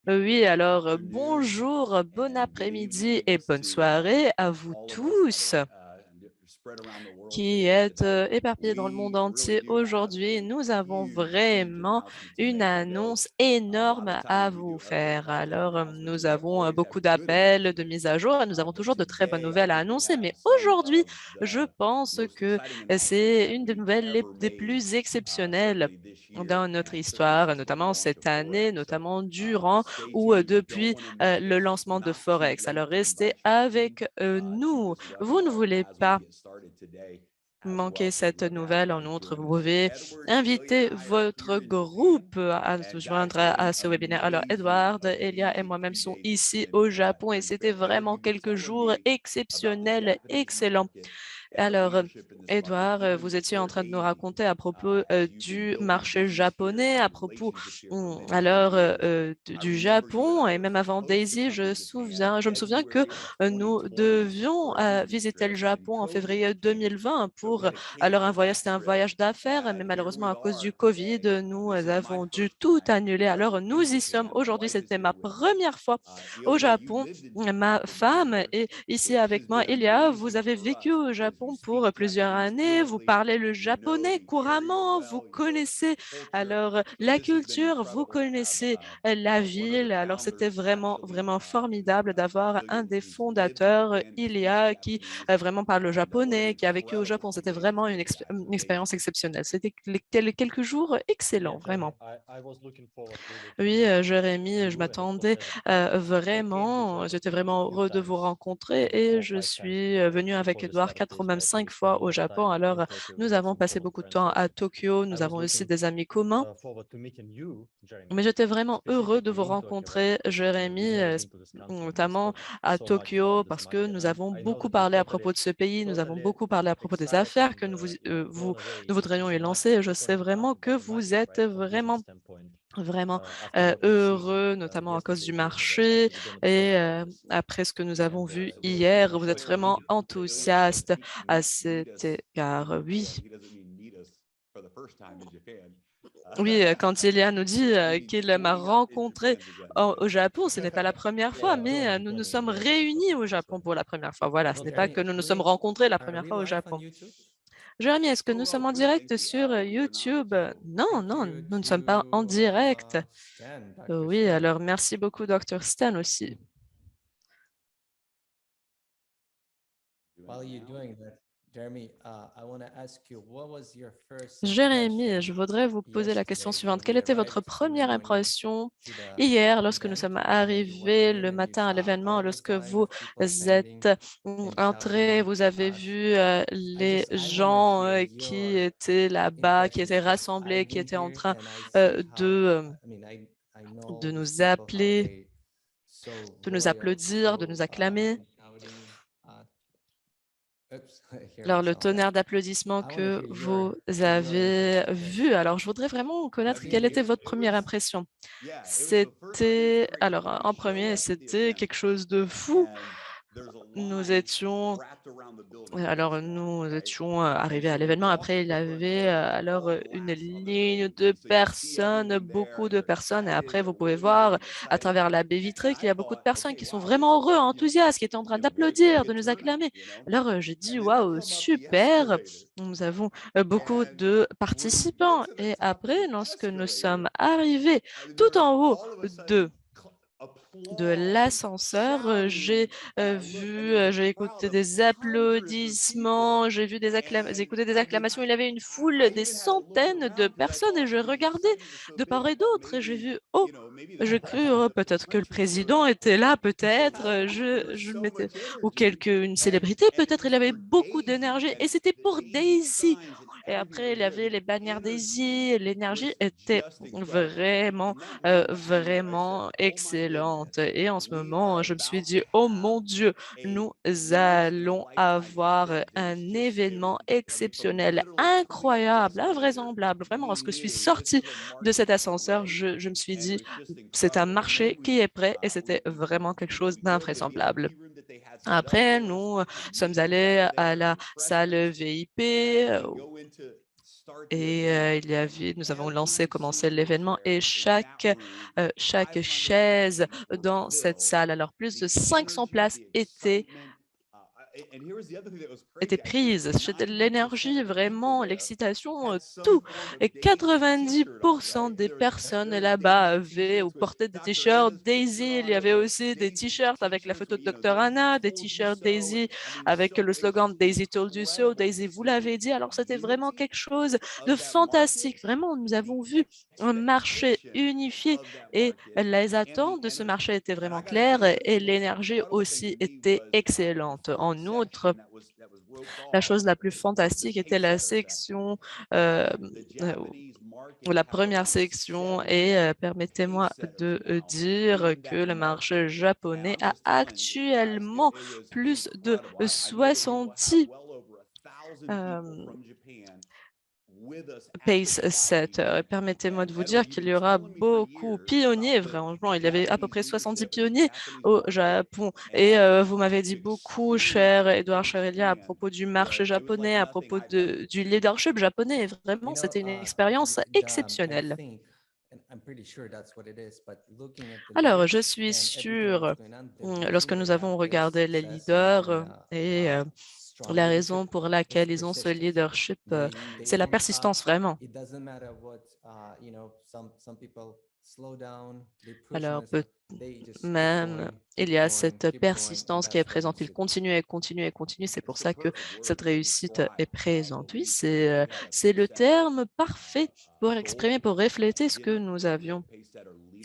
Oui, alors bonjour, bon après-midi et bonne soirée à vous tous qui êtes éparpillés dans le monde entier aujourd'hui. Nous avons vraiment une annonce énorme à vous faire. Alors, nous avons beaucoup d'appels, de mises à jour et nous avons toujours de très bonnes nouvelles à annoncer. Mais aujourd'hui, je pense que c'est une des nouvelles des plus exceptionnelles dans notre histoire, notamment cette année, notamment durant ou depuis le lancement de Forex. Alors, restez avec nous. Vous ne voulez pas manquer cette nouvelle. En outre, vous pouvez inviter votre groupe à se joindre à ce webinaire. Alors, Edward, Elia et moi-même sont ici au Japon et c'était vraiment quelques jours exceptionnels, excellents. Alors, Edouard, vous étiez en train de nous raconter à propos du marché japonais, à propos alors du Japon et même avant Daisy, je me souviens que nous devions visiter le Japon en février 2020 pour alors un voyage, c'était un voyage d'affaires, mais malheureusement à cause du Covid, nous avons dû tout annuler. Alors nous y sommes aujourd'hui. C'était ma première fois au Japon. Ma femme est ici avec moi. Elia, vous avez vécu au Japon pour plusieurs années. Vous parlez le japonais couramment. Vous connaissez alors la culture, vous connaissez la ville. Alors, c'était vraiment, vraiment formidable d'avoir un des fondateurs, Ilia, qui vraiment parle le japonais, qui a vécu au Japon. C'était vraiment une expérience exceptionnelle. C'était quelques jours excellents, vraiment. Oui, Jérémy, je m'attendais vraiment, j'étais vraiment heureux de vous rencontrer et je suis venue avec Edouard 4 ou même 5 fois au Japon. Alors, nous avons passé beaucoup de temps à Tokyo, nous avons aussi des amis communs. Mais j'étais vraiment heureux de vous rencontrer, Jérémy, notamment à Tokyo, parce que nous avons beaucoup parlé à propos de ce pays, nous avons beaucoup parlé à propos des affaires que nous voudrions y lancer. Et je sais vraiment que vous êtes vraiment heureux, notamment à cause du marché. Et après ce que nous avons vu hier, vous êtes vraiment enthousiaste à cet égard. Oui. Oui, quand Ilia nous dit qu'il m'a rencontré au Japon, ce n'est pas la première fois, mais nous nous sommes réunis au Japon pour la première fois. Voilà, ce n'est pas que nous nous sommes rencontrés la première fois au Japon. Jérémy, est-ce que nous sommes en direct sur YouTube? Non, non, nous ne sommes pas en direct. Oui, alors merci beaucoup, Dr. Stan aussi. Jérémy, je voudrais vous poser la question suivante. Quelle était votre première impression hier lorsque nous sommes arrivés le matin à l'événement, lorsque vous êtes entrés, vous avez vu les gens qui étaient là-bas, qui étaient rassemblés, qui étaient en train de nous appeler, de nous applaudir, de nous acclamer. Alors, le tonnerre d'applaudissements que vous avez vu, alors je voudrais vraiment connaître quelle était votre première impression. C'était, alors en premier, c'était quelque chose de fou. Nous étions Alors, nous étions arrivés à l'événement. Après, il y avait une ligne de personnes, beaucoup de personnes. Et après, vous pouvez voir à travers la baie vitrée qu'il y a beaucoup de personnes qui sont vraiment heureux, enthousiastes, qui étaient en train d'applaudir, de nous acclamer. Alors, j'ai dit, waouh, super. Nous avons beaucoup de participants. Et après, lorsque nous sommes arrivés tout en haut de l'ascenseur, j'ai écouté des applaudissements, j'ai écouté des acclamations. Il y avait une foule, des centaines de personnes et je regardais de part et d'autre et j'ai vu, oh, je crus, oh, peut-être que le président était là, peut-être, je m'étais, ou une célébrité, peut-être il avait beaucoup d'énergie et c'était pour Daisy. Et après, il y avait les bannières Daisy, l'énergie était vraiment vraiment excellente. Et en ce moment, je me suis dit, oh mon Dieu, nous allons avoir un événement exceptionnel, incroyable, invraisemblable. Vraiment, lorsque je suis sortie de cet ascenseur, je me suis dit, c'est un marché qui est prêt et c'était vraiment quelque chose d'invraisemblable. Après, nous sommes allés à la salle VIP Et nous avons commencé l'événement et chaque chaise dans cette salle, alors plus de 500 places étaient prises. C'était de l'énergie, vraiment, l'excitation, tout. Et 90% des personnes là-bas avaient ou portaient des t-shirts Daisy. Il y avait aussi des t-shirts avec la photo de Dr. Anna, des t-shirts Daisy avec le slogan Daisy told you so, Daisy vous l'avez dit. Alors c'était vraiment quelque chose de fantastique. Vraiment, nous avons vu un marché unifié et les attentes de ce marché étaient vraiment claires et l'énergie aussi était excellente. En outre, la chose la plus fantastique était la section, euh, euh, ou la première section, et permettez-moi de dire que le marché japonais a actuellement plus de 70 euh, Pace 7. Permettez-moi de vous dire qu'il y aura beaucoup de pionniers, vraiment. Il y avait à peu près 70 pionniers au Japon. Et vous m'avez dit beaucoup, cher Edouard Cherelia, à propos du marché japonais, à propos du leadership japonais. Et vraiment, c'était une expérience exceptionnelle. Alors, je suis sûre, lorsque nous avons regardé les leaders et la raison pour laquelle ils ont ce leadership, c'est la persistance vraiment. Alors, même, il y a cette persistance qui est présente. Il continue et continue et continue. C'est pour ça que cette réussite est présente. Oui, c'est le terme parfait pour exprimer, pour refléter ce que nous avions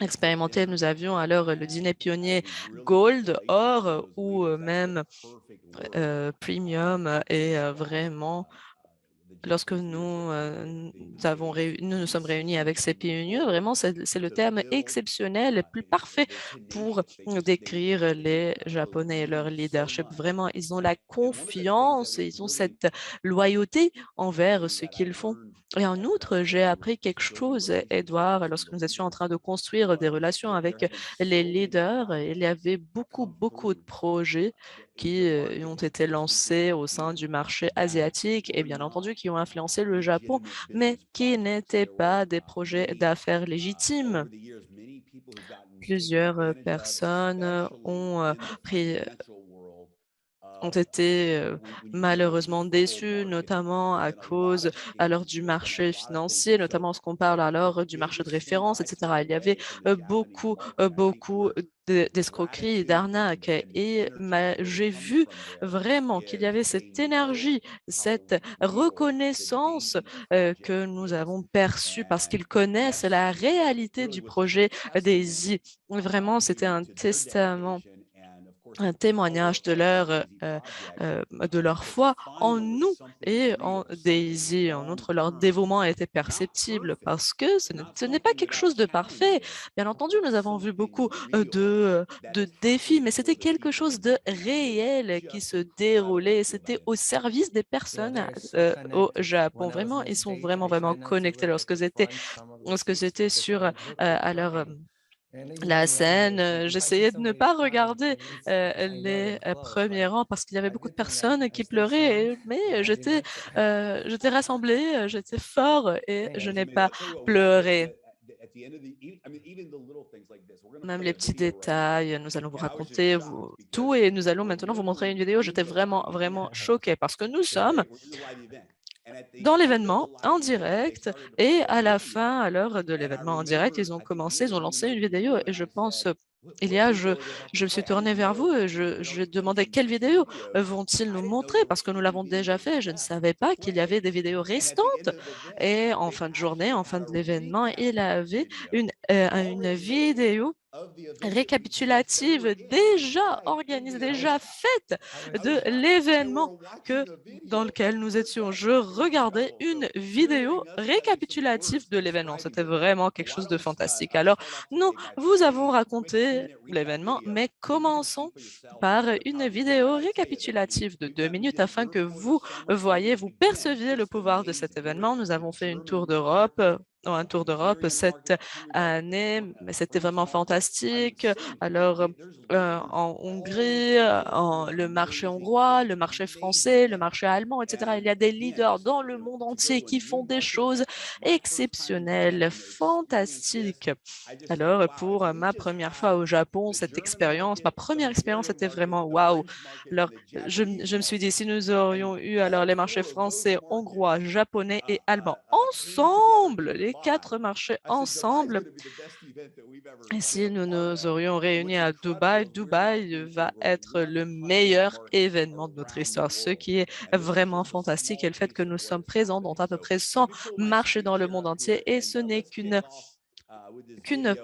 expérimenté. Nous avions alors le dîner pionnier Gold, Or ou même Premium et vraiment lorsque nous nous sommes réunis avec ces pionniers, vraiment, c'est le terme exceptionnel, le plus parfait pour décrire les Japonais et leur leadership. Vraiment, ils ont la confiance, ils ont cette loyauté envers ce qu'ils font. Et en outre, j'ai appris quelque chose, Edouard, lorsque nous étions en train de construire des relations avec les leaders, il y avait beaucoup de projets qui ont été lancés au sein du marché asiatique et bien entendu qui ont influencé le Japon, mais qui n'étaient pas des projets d'affaires légitimes. Plusieurs personnes pris ont été malheureusement déçus, notamment à cause alors du marché financier, notamment lorsqu'on parle alors du marché de référence, etc. Il y avait beaucoup d'escroqueries et d'arnaques et j'ai vu vraiment qu'il y avait cette énergie, cette reconnaissance que nous avons perçue parce qu'ils connaissent la réalité du projet des I. Vraiment, c'était un témoignage de leur foi en nous et en Daisy. En outre, leur dévouement était perceptible parce que ce n'est pas quelque chose de parfait. Bien entendu, nous avons vu beaucoup de défis, mais c'était quelque chose de réel qui se déroulait. C'était au service des personnes au Japon. Vraiment, ils sont vraiment connectés lorsque c'était sur alors la scène. J'essayais de ne pas regarder les premiers rangs parce qu'il y avait beaucoup de personnes qui pleuraient, mais j'étais rassemblée, j'étais fort et je n'ai pas pleuré. Même les petits détails, nous allons vous raconter tout et nous allons maintenant vous montrer une vidéo. J'étais vraiment choquée parce que nous sommes dans l'événement en direct et à la fin, à l'heure de l'événement en direct, ils ont lancé une vidéo et je pense, je me suis tournée vers vous et je demandais quelle vidéo vont-ils nous montrer parce que nous l'avons déjà fait. Je ne savais pas qu'il y avait des vidéos restantes et en fin de journée, en fin de l'événement, il y avait une vidéo récapitulative déjà organisée, déjà faite de l'événement que dans lequel nous étions. Je regardais une vidéo récapitulative de l'événement. C'était vraiment quelque chose de fantastique. Alors, nous vous avons raconté l'événement, mais commençons par une vidéo récapitulative de 2 minutes afin que vous voyez, vous perceviez le pouvoir de cet événement. Nous avons fait une tour d'Europe un tour d'Europe cette année, mais c'était vraiment fantastique. Alors, en Hongrie, le marché hongrois, le marché français, le marché allemand, etc. Il y a des leaders dans le monde entier qui font des choses exceptionnelles, fantastiques. Alors, pour ma première fois au Japon, cette expérience, ma première expérience était vraiment waouh. Alors, je me suis dit, si nous aurions eu alors les marchés français, hongrois, japonais et allemands ensemble, les quatre marchés ensemble, et si nous nous aurions réunis à Dubaï, Dubaï va être le meilleur événement de notre histoire. Ce qui est vraiment fantastique est le fait que nous sommes présents dans à peu près 100 marchés dans le monde entier et ce n'est qu'une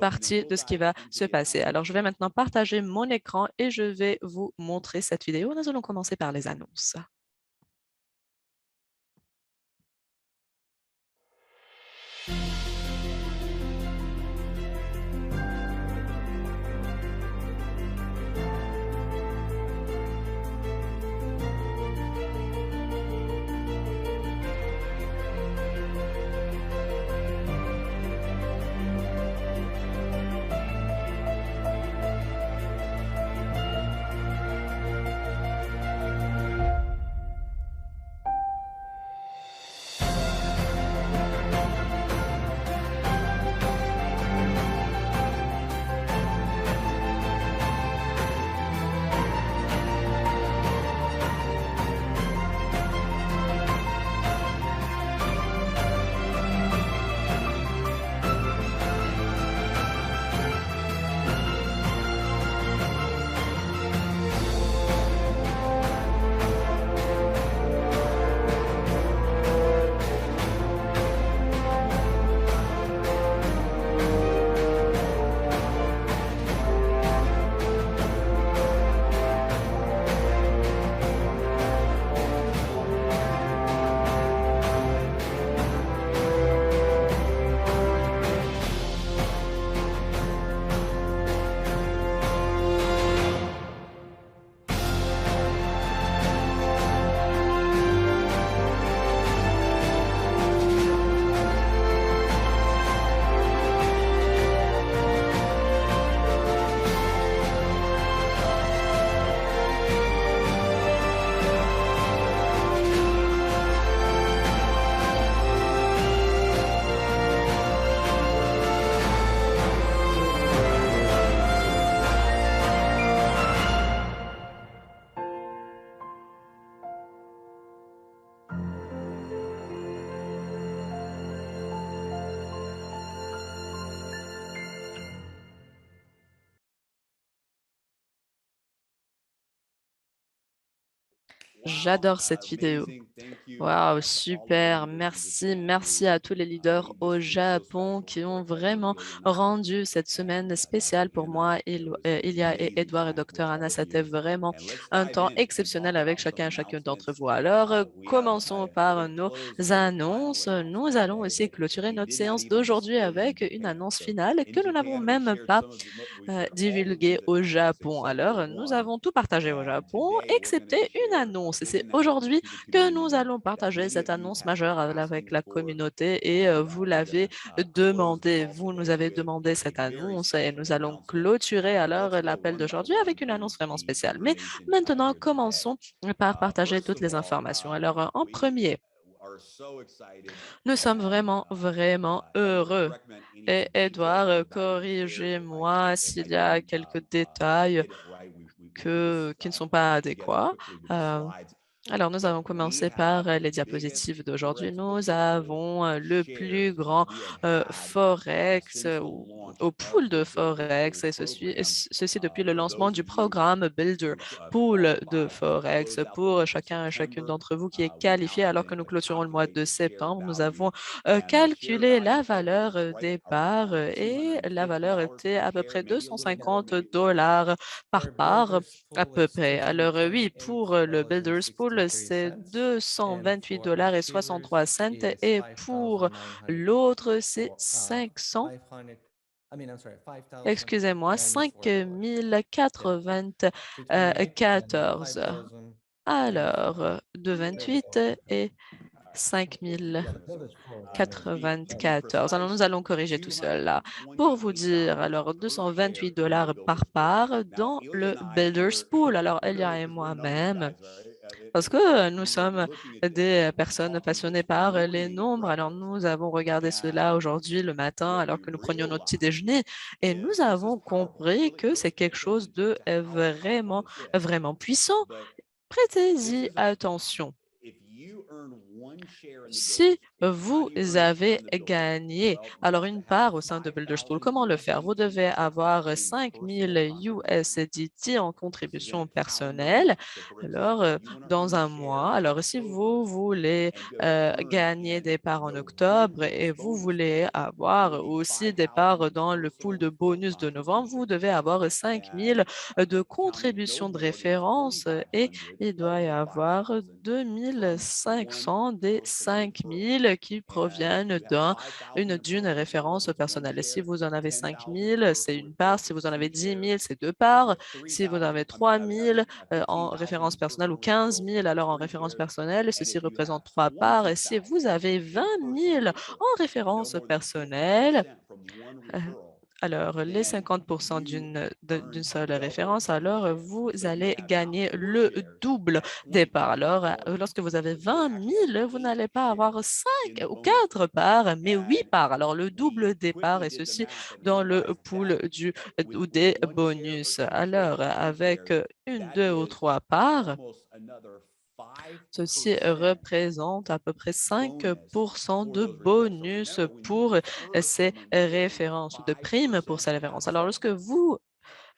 partie de ce qui va se passer. Alors, je vais maintenant partager mon écran et je vais vous montrer cette vidéo. Nous allons commencer par les annonces. J'adore cette vidéo. Waouh, super. Merci. Merci à tous les leaders au Japon qui ont vraiment rendu cette semaine spéciale pour moi, Ilia et Edouard et Dr. Anna. C'était vraiment un temps exceptionnel avec chacun et chacune d'entre vous. Alors, commençons par nos annonces. Nous allons aussi clôturer notre séance d'aujourd'hui avec une annonce finale que nous n'avons même pas divulgué au Japon. Alors, nous avons tout partagé au Japon, excepté une annonce. Et c'est aujourd'hui que nous allons partager cette annonce majeure avec la communauté et vous l'avez demandé. Vous nous avez demandé cette annonce et nous allons clôturer alors l'appel d'aujourd'hui avec une annonce vraiment spéciale. Mais maintenant, commençons par partager toutes les informations. Alors, en premier, nous sommes vraiment, vraiment heureux. Et Edouard, corrigez-moi s'il y a quelques détails qui ne sont pas adéquats. Euh, alors, nous allons commencer par les diapositives d'aujourd'hui. Nous avons le plus grand Forex au pool de Forex et ceci depuis le lancement du programme Builder Pool de Forex pour chacun et chacune d'entre vous qui est qualifié alors que nous clôturons le mois de septembre. Nous avons calculé la valeur des parts et la valeur était à peu près $250 par part à peu près. Alors oui, pour le Builders Pool, c'est $228 et 63 cents et pour l'autre, c'est 500, excusez-moi, 5094. Alors, 228 et 5 094. Alors, nous allons corriger tout cela. Pour vous dire, alors, 228 dollars par part dans le Builders Pool. Alors, Elia et moi-même, parce que nous sommes des personnes passionnées par les nombres. Alors, nous avons regardé cela aujourd'hui le matin alors que nous prenions notre petit déjeuner et nous avons compris que c'est quelque chose de vraiment, vraiment puissant. Prêtez-y attention. Si vous avez gagné, alors une part au sein de Builders Pool, comment le faire? Vous devez avoir 5 000 USDT en contribution personnelle. Alors, dans un mois, alors si vous voulez gagner des parts en octobre et vous voulez avoir aussi des parts dans le pool de bonus de novembre, vous devez avoir 5 000 de contribution de référence et il doit y avoir 2 500 des 5 000 qui proviennent d'une référence personnelle. Et si vous en avez 5 000, c'est une part. Si vous en avez 10 000, c'est deux parts. Si vous en avez 3 000 en référence personnelle ou 15 000 alors en référence personnelle, ceci représente trois parts. Et si vous avez 20 000 en référence personnelle, euh, alors, les 50% d'une seule référence, alors vous allez gagner le double des parts. Alors, lorsque vous avez 20 000, vous n'allez pas avoir 5 ou 4 parts, mais 8 parts. Alors, le double des parts et ceci dans le pool ou des bonus. Alors, avec une, deux ou trois parts, ceci représente à peu près 5% de bonus pour ces références ou de primes pour ces références. Alors, lorsque vous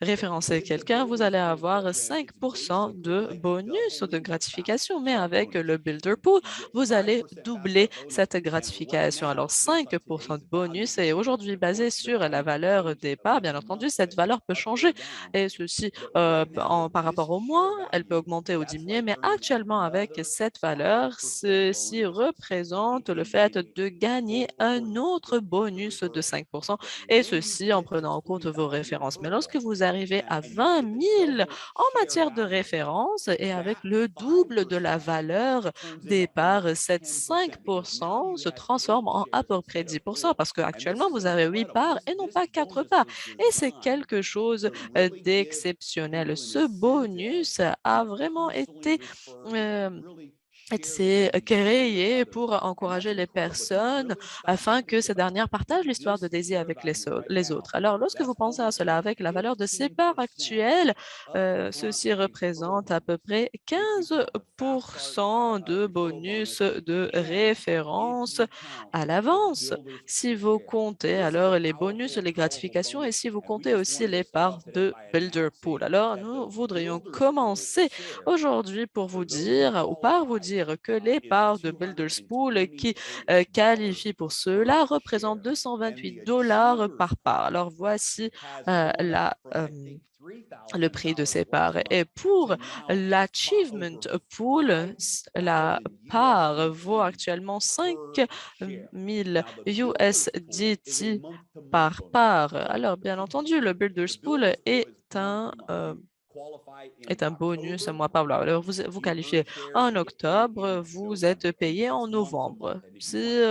référencer quelqu'un, vous allez avoir 5% de bonus ou de gratification, mais avec le Builder Pool, vous allez doubler cette gratification. Alors, 5% de bonus est aujourd'hui basé sur la valeur des parts. Bien entendu, cette valeur peut changer et ceci par rapport au mois, elle peut augmenter ou diminuer, mais actuellement, avec cette valeur, ceci représente le fait de gagner un autre bonus de 5% et ceci en prenant en compte vos références. Mais lorsque vous arrivez à 20 000 en matière de références et avec le double de la valeur des parts, cette 5% se transforme en à peu près 10% parce qu'actuellement, vous avez 8 parts et non pas 4 parts. Et c'est quelque chose d'exceptionnel. Ce bonus a vraiment été c'est créé pour encourager les personnes afin que ces dernières partagent l'histoire de Daisy avec les autres. Alors, lorsque vous pensez à cela avec la valeur de ces parts actuelles, ceci représente à peu près 15% de bonus de référence à l'avance. Si vous comptez alors les bonus, les gratifications et si vous comptez aussi les parts de Builder Pool. Alors, nous voudrions commencer aujourd'hui pour vous dire ou par vous dire que les parts de Builders Pool qui qualifient pour cela représentent 228 dollars par part. Alors voici le prix de ces parts. Et pour l'Achievement Pool, la part vaut actuellement 5 000 USDT par part. Alors, bien entendu, le Builders Pool est un bonus un mois par mois. Alors, vous qualifiez en octobre, vous êtes payé en novembre. C'est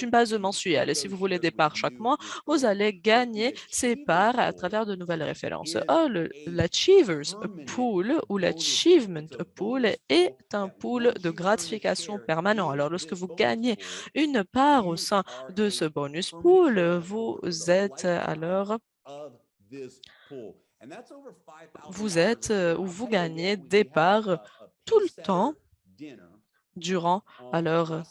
une base mensuelle. Et si vous voulez des parts chaque mois, vous allez gagner ces parts à travers de nouvelles références. Or, l'Achievers Pool ou l'Achievement Pool est un pool de gratification permanent. Alors, lorsque vous gagnez une part au sein de ce bonus pool, vous gagnez des parts tout le temps durant alors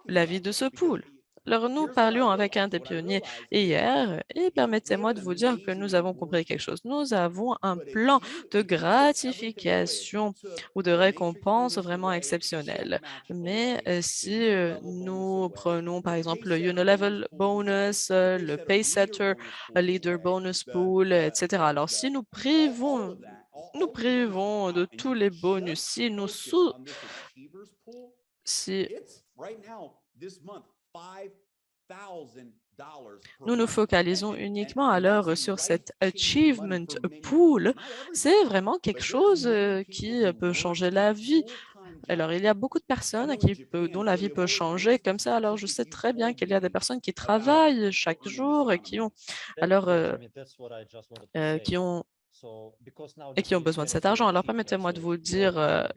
la vie de ce pool. Alors, nous parlions avec un des pionniers hier et permettez-moi de vous dire que nous avons compris quelque chose. Nous avons un plan de gratification ou de récompense vraiment exceptionnel. Mais si nous prenons par exemple le Unilevel Bonus, le Paysetter Leader Bonus Pool, etc. Alors, si nous privons de tous les bonus, si nous nous focalisons uniquement alors sur cet achievement pool, c'est vraiment quelque chose qui peut changer la vie. Alors, il y a beaucoup de personnes dont la vie peut changer comme ça. Alors, je sais très bien qu'il y a des personnes qui travaillent chaque jour et alors, qui ont, et qui ont besoin de cet argent. Alors, permettez-moi de vous dire,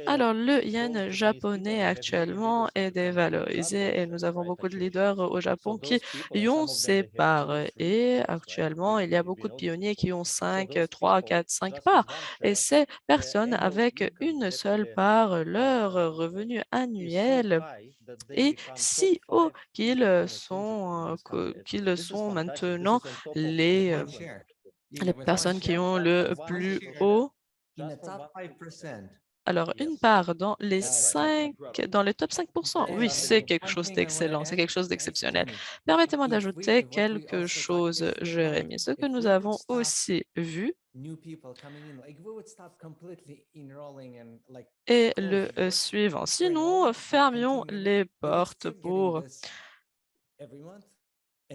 alors, le yen japonais actuellement est dévalorisé et nous avons beaucoup de leaders au Japon qui y ont ses parts. Et actuellement, il y a beaucoup de pionniers qui ont 5, 3, 4, 5 parts. Et ces personnes avec une seule part, leur revenu annuel est si haut qu'ils sont maintenant les, euh, les personnes qui ont le plus haut. Alors, une part dans les top 5%, oui, c'est quelque chose d'excellent, c'est quelque chose d'exceptionnel. Permettez-moi d'ajouter quelque chose, Jérémy. Ce que nous avons aussi vu est le suivant. Si nous fermions les portes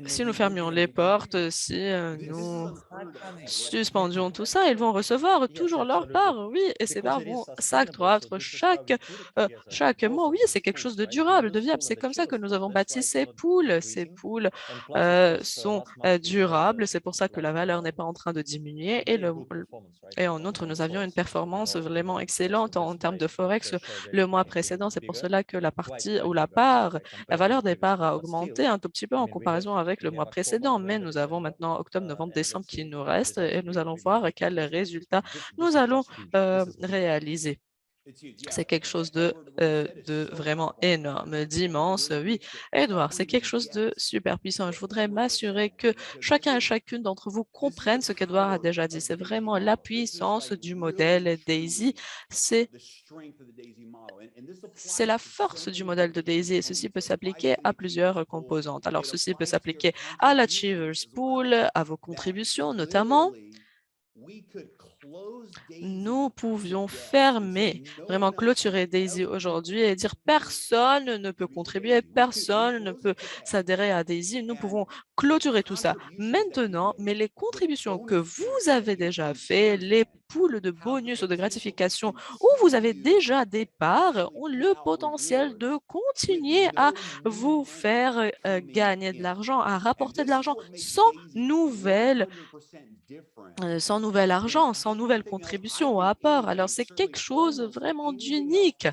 si nous fermions les portes, si nous suspendions tout ça, ils vont recevoir toujours leur part, oui, et ces parts vont s'accroître chaque mois. Oui, c'est quelque chose de durable, de viable. C'est comme ça que nous avons bâti ces poules. Ces poules sont durables. C'est pour ça que la valeur n'est pas en train de diminuer. Et en outre, nous avions une performance vraiment excellente en termes de Forex le mois précédent. C'est pour cela que la valeur des parts a augmenté un tout petit peu en comparaison avec le mois précédent. Mais nous avons maintenant octobre, novembre, décembre qui nous restent et nous allons voir quels résultats nous allons réaliser. C'est quelque chose de vraiment énorme, d'immense. Oui, Edouard, c'est quelque chose de super puissant. Je voudrais m'assurer que chacun et chacune d'entre vous comprenne ce qu'Edouard a déjà dit. C'est vraiment la puissance du modèle DAISY. C'est c'est la force du modèle de DAISY et ceci peut s'appliquer à plusieurs composantes. Alors, ceci peut s'appliquer à l'Achievers Pool, à vos contributions notamment. Nous pouvions fermer, vraiment clôturer Daisy aujourd'hui et dire personne ne peut contribuer, personne ne peut s'adhérer à Daisy. Nous pouvons clôturer tout ça maintenant, mais les contributions que vous avez déjà faites, les poules de bonus ou de gratification où vous avez déjà des parts ont le potentiel de continuer à vous faire gagner de l'argent, à rapporter de l'argent sans nouvel argent, sans nouvelle contribution ou apport. Alors, c'est quelque chose vraiment d'unique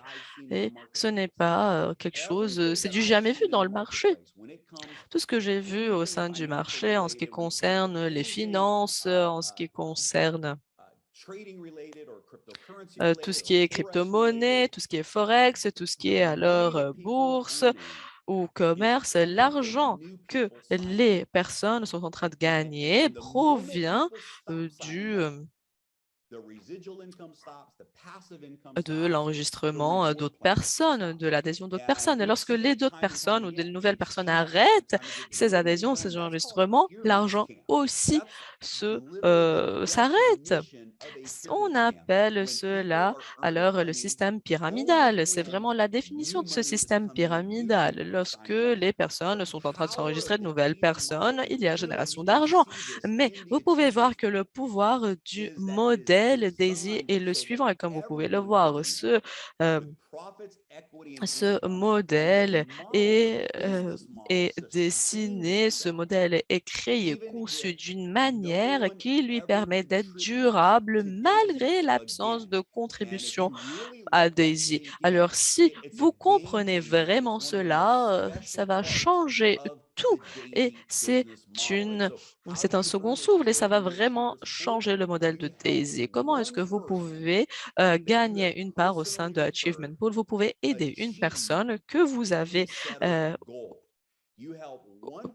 et ce n'est pas quelque chose, c'est du jamais vu dans le marché. Tout ce que j'ai vu au sein du marché en ce qui concerne les finances, en ce qui concerne tout ce qui est crypto-monnaie, tout ce qui est forex, tout ce qui est alors bourse ou commerce, l'argent que les personnes sont en train de gagner provient de l'enregistrement d'autres personnes, de l'adhésion d'autres personnes. Et lorsque les d'autres personnes ou de nouvelles personnes arrêtent ces adhésions, ces enregistrements, l'argent aussi s'arrête. On appelle cela alors le système pyramidal. C'est vraiment la définition de ce système pyramidal. Lorsque les personnes sont en train de s'enregistrer de nouvelles personnes, il y a génération d'argent. Mais vous pouvez voir que le pouvoir du modèle DAISY est le suivant. Et comme vous pouvez le voir, euh, ce modèle est dessiné, ce modèle est créé, conçu d'une manière qui lui permet d'être durable malgré l'absence de contribution à Daisy. Alors, si vous comprenez vraiment cela, ça va changer tout et c'est un second souffle et ça va vraiment changer le modèle de Daisy. Comment est-ce que vous pouvez gagner une part au sein de Achievement Pool? Vous pouvez aider une personne euh,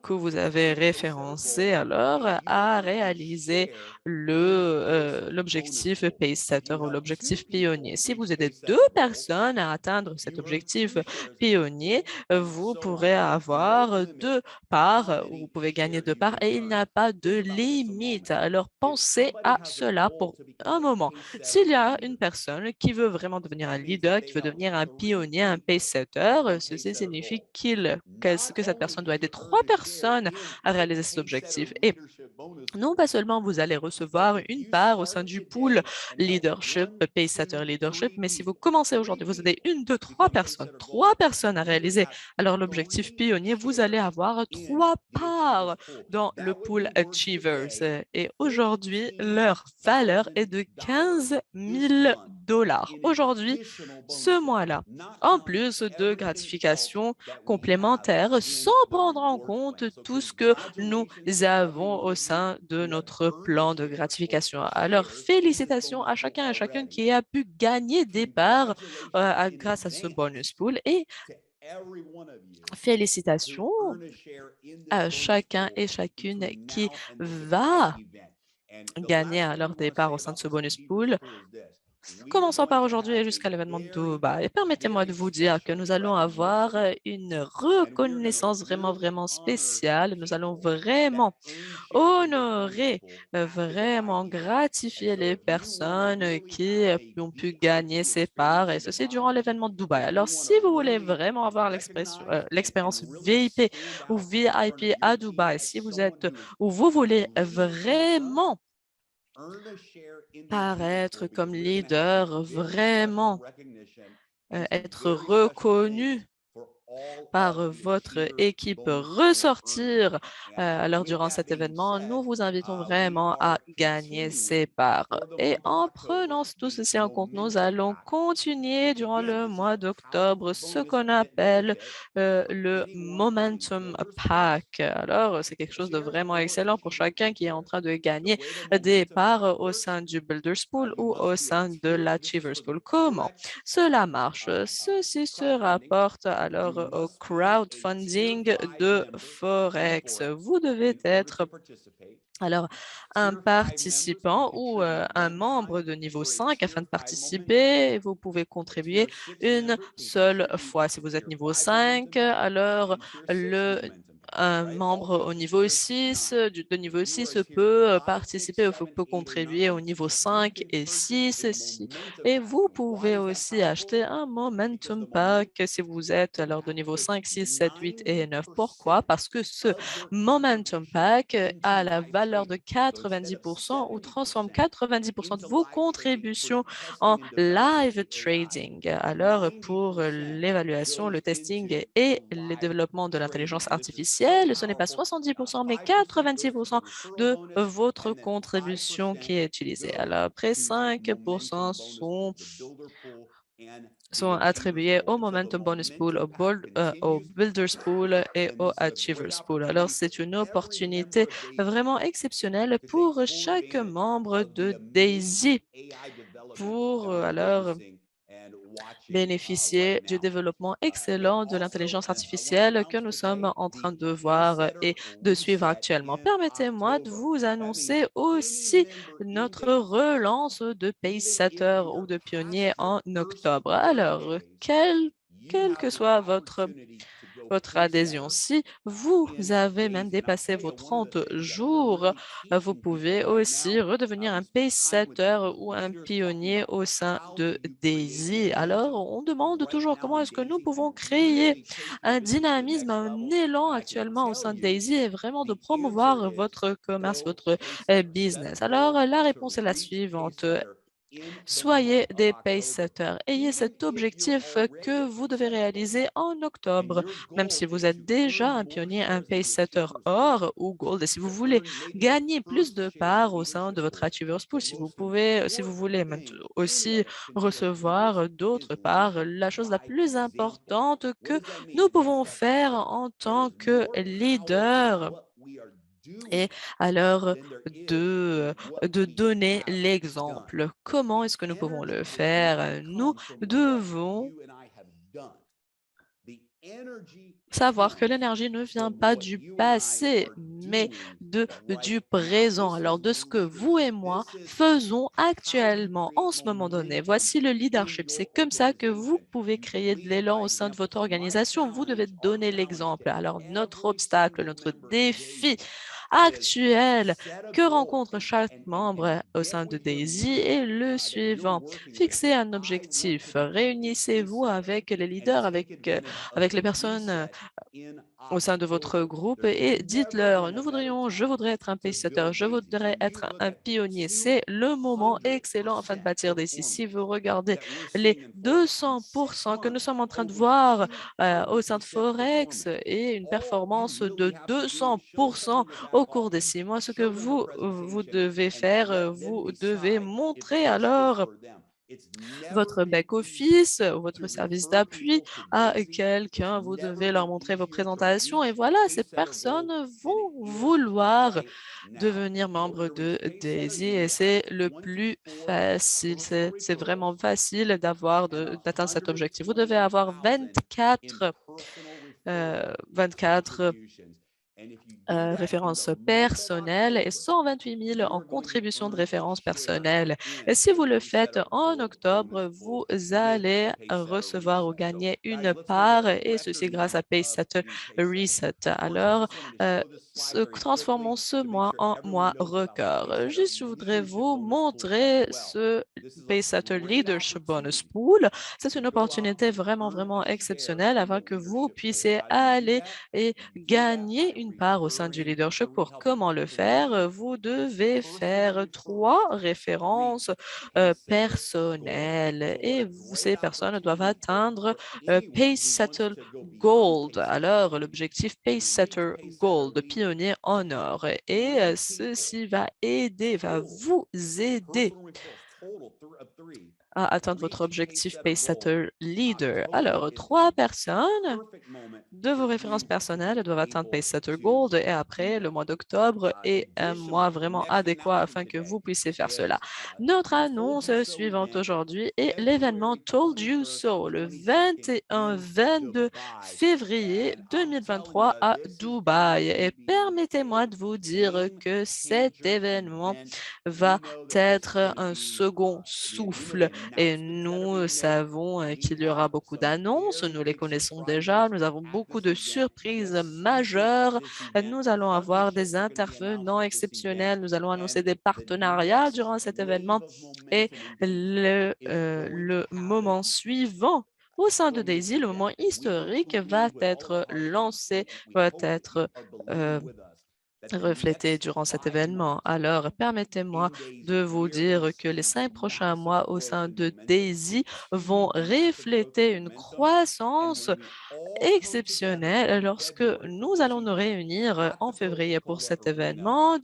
que vous avez référencé alors à réaliser l'objectif pace setter ou l'objectif pionnier. Si vous aidez deux personnes à atteindre cet objectif pionnier, vous pourrez avoir deux parts, ou vous pouvez gagner deux parts et il n'y a pas de limite. Alors pensez à cela pour un moment. S'il y a une personne qui veut vraiment devenir un leader, qui veut devenir un pionnier, un pace setter, ceci signifie que cette personne personnes doit aider trois personnes à réaliser cet objectif. Et non pas seulement vous allez recevoir une part au sein du pool leadership, Pacesetter leadership, mais si vous commencez aujourd'hui, vous aidez une, deux, trois personnes à réaliser alors l'objectif pionnier, vous allez avoir trois parts dans le pool Achievers. Et aujourd'hui, leur valeur est de 15 000 dollars. Aujourd'hui, ce mois-là, en plus de gratifications complémentaires, sans prendre en compte tout ce que nous avons au sein de notre plan de gratification. Alors, félicitations à chacun et chacune qui a pu gagner des parts grâce à ce bonus pool et félicitations à chacun et chacune qui va gagner alors des parts au sein de ce bonus pool. Commençons par aujourd'hui et jusqu'à l'événement de Dubaï. Et permettez-moi de vous dire que nous allons avoir une reconnaissance vraiment spéciale. Nous allons vraiment honorer, vraiment gratifier les personnes qui ont pu gagner ces parts, et ceci durant l'événement de Dubaï. Alors, si vous voulez vraiment avoir l'expérience VIP ou VIP à Dubaï, si vous êtes ou vous voulez vraiment paraître comme leader, vraiment être reconnu par votre équipe ressortir. Alors, durant cet événement, nous vous invitons vraiment à gagner ces parts. Et en prenant tout ceci en compte, nous allons continuer durant le mois d'octobre ce qu'on appelle le Momentum Pack. Alors, c'est quelque chose de vraiment excellent pour chacun qui est en train de gagner des parts au sein du Builders Pool ou au sein de l'Achievers Pool. Comment cela marche? Ceci se rapporte alors au crowdfunding de Forex. Vous devez être alors un participant ou un membre de niveau 5 afin de participer. Vous pouvez contribuer une seule fois. Si vous êtes niveau 5, alors le un membre au niveau 6, de niveau 6 peut participer, peut contribuer au niveau 5 et 6. Et vous pouvez aussi acheter un Momentum Pack si vous êtes alors de niveau 5, 6, 7, 8 et 9. Pourquoi? Parce que ce Momentum Pack a la valeur de 90% ou transforme 90% de vos contributions en live trading. Alors, pour l'évaluation, le testing et le développement de l'intelligence artificielle, ce n'est pas 70%, mais 90% de votre contribution qui est utilisée. Alors, après, 5% sont attribués au Momentum Bonus Pool, au Builders Pool et au Achievers Pool. Alors, c'est une opportunité vraiment exceptionnelle pour chaque membre de DAISY pour alors bénéficier du développement excellent de l'intelligence artificielle que nous sommes en train de voir et de suivre actuellement. Permettez-moi de vous annoncer aussi notre relance de Pacesetter ou de pionnier en octobre. Alors, quel que soit votre adhésion. Si vous avez même dépassé vos 30 jours, vous pouvez aussi redevenir un pace-setter ou un pionnier au sein de Daisy. Alors, on demande toujours comment est-ce que nous pouvons créer un dynamisme, un élan actuellement au sein de Daisy et vraiment de promouvoir votre commerce, votre business. Alors, la réponse est la suivante. Soyez des pace-setters. Ayez cet objectif que vous devez réaliser en octobre. Même si vous êtes déjà un pionnier, un pace-setter or ou gold, et si vous voulez gagner plus de parts au sein de votre Achievers Pool, si vous voulez même aussi recevoir d'autres parts, la chose la plus importante que nous pouvons faire en tant que leader et alors de donner l'exemple. Comment est-ce que nous pouvons le faire? Nous devons savoir que l'énergie ne vient pas du passé, mais du présent. Alors, de ce que vous et moi faisons actuellement, en ce moment donné. Voici le leadership. C'est comme ça que vous pouvez créer de l'élan au sein de votre organisation. Vous devez donner l'exemple. Alors, notre obstacle, notre défi actuel que rencontre chaque membre au sein de Daisy est le suivant. Fixez un objectif. Réunissez-vous avec les leaders, avec les personnes au sein de votre groupe et dites-leur, je voudrais être un pacesetter, je voudrais être un pionnier. C'est le moment excellent afin de bâtir des sites. Si vous regardez les 200% que nous sommes en train de voir au sein de Forex et une performance de 200% au cours des 6 mois, ce que vous devez faire, vous devez montrer alors votre back-office, votre service d'appui à quelqu'un. Vous devez leur montrer vos présentations et voilà, ces personnes vont vouloir devenir membre de Daisy et c'est le plus facile. C'est vraiment facile d'atteindre cet objectif. Vous devez avoir 24 références personnelles et 128 000 en contribution de références personnelles. Et si vous le faites en octobre, vous allez recevoir ou gagner une part et ceci grâce à PaySetter Reset. Alors, transformons ce mois en mois record. Je voudrais vous montrer ce PaySetter Leadership Bonus Pool. C'est une opportunité vraiment, vraiment exceptionnelle afin que vous puissiez aller et gagner une part au sein du leadership. Pour comment le faire, vous devez faire 3 références personnelles et ces personnes doivent atteindre PaceSetter Gold. Alors, l'objectif PaceSetter Gold, pionnier en or. Et ceci va vous aider à atteindre votre objectif PaceSetter Leader. Alors, 3 personnes de vos références personnelles doivent atteindre PaceSetter Gold et après, le mois d'octobre est un mois vraiment adéquat afin que vous puissiez faire cela. Notre annonce suivante aujourd'hui est l'événement Told You So, le 21-22 février 2023 à Dubaï. Et permettez-moi de vous dire que cet événement va être un second souffle et nous savons qu'il y aura beaucoup d'annonces, nous les connaissons déjà, nous avons beaucoup de surprises majeures, nous allons avoir des intervenants exceptionnels, nous allons annoncer des partenariats durant cet événement et le moment suivant au sein de Daisy, le moment historique va être lancé, va être reflété durant cet événement. Alors, permettez-moi de vous dire que les 5 prochains mois au sein de Daisy vont refléter une croissance exceptionnelle lorsque nous allons nous réunir en février pour cet événement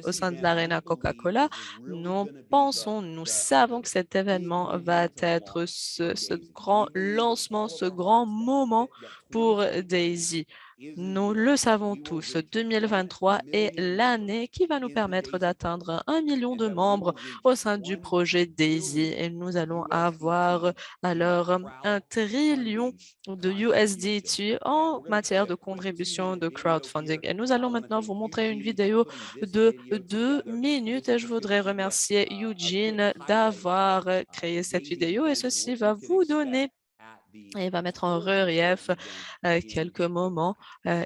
au sein de l'Arena Coca-Cola. Nous savons que cet événement va être ce grand lancement, ce grand moment pour Daisy. Nous le savons tous, 2023 est l'année qui va nous permettre d'atteindre 1 million de membres au sein du projet DAISY et nous allons avoir alors 1 trillion de USDT en matière de contribution de crowdfunding. Et nous allons maintenant vous montrer une vidéo de 2 minutes et je voudrais remercier Eugene d'avoir créé cette vidéo et ceci va vous donner et va mettre en relief quelques moments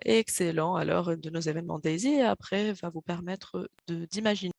excellents alors de nos événements Daisy et après va vous permettre d'imaginer.